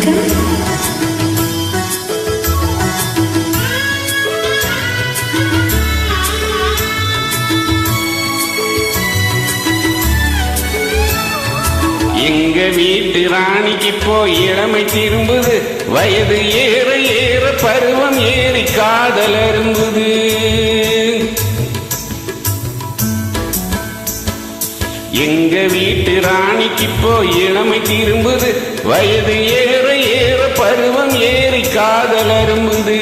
வணக்கம். எங்க வீட்டு ராணிக்கு போய் இளமை திரும்புது, வயது ஏற ஏற பருவம் ஏறி காதல் அரும்புது. எங்க வீட்டு ராணிக்கு போய் இளமை திரும்புது, வயது ஏற ஏற பருவம் ஏறி காதல் அரும்புது.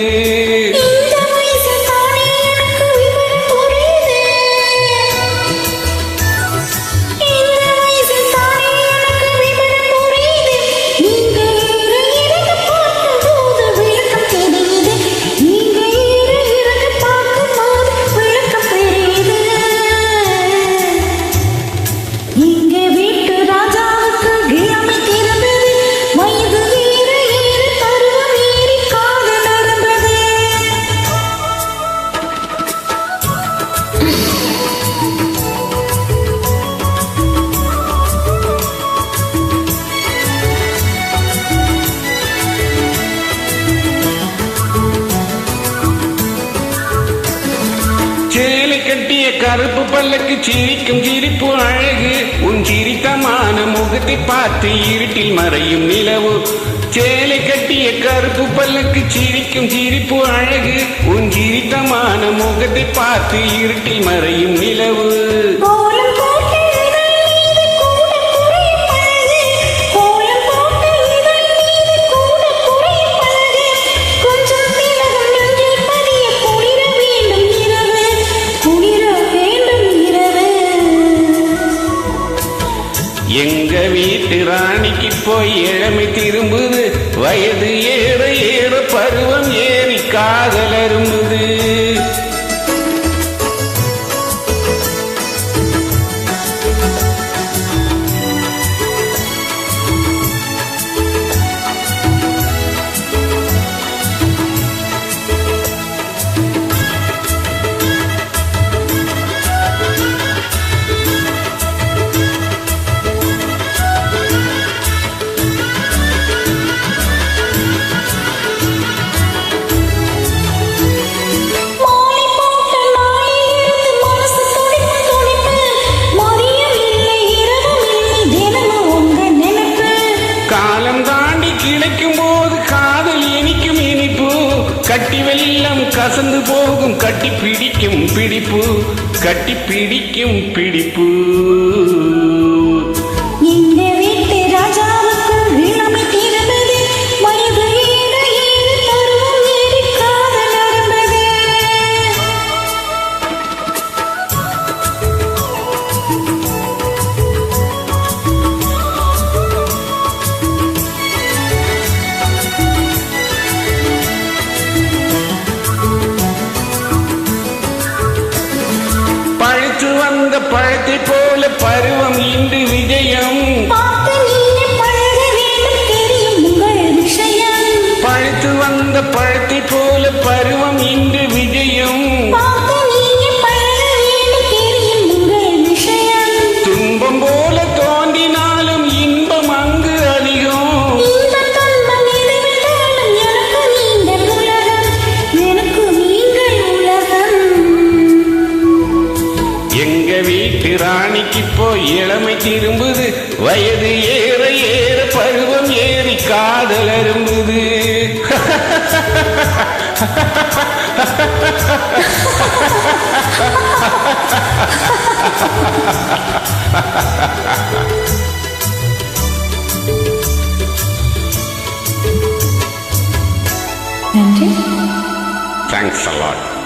சேலை கட்டிய கருப்பு பல்லக்கு சிரிக்கும் சிரிப்பு அழகு, உன் சிரித்தமான முகத்தை பார்த்து இருட்டில் மறையும் நிலவு. சேலை கட்டிய கருப்பு பல்லக்கு சிரிக்கும் சிரிப்பு அழகு, உன் சிரித்தமான முகத்தை பார்த்து இருட்டில் மறையும் நிலவு. எங்க வீட்டு ராணிக்கு போய் இளமை திரும்புது, வயது ஏற ஏற பருவம் ஏறி காதல் அரும்புது. கிடைக்கும் போது காதல் இனிக்கும் இனிப்பு, கட்டி வெள்ளம் கசந்து போகும் கட்டி பிடிக்கும் பிடிப்பு, கட்டி பிடிக்கும் பிடிப்பு. வந்த பழத்தை போல பருவம் இன்று விஜயம், பழுத்து வந்த பழத்தை போல பருவம் இன்று விஜயம். துன்பம் போல தோன்றினாலும் இன்பம் அங்கு அதிகம். எங்க வீட்டு ராணிக்கு போய் இளமை திரும்புது, வயது ஏற ஏற பருவம் ஏறி காதல் அரும்புது. நன்றி. Thanks a lot.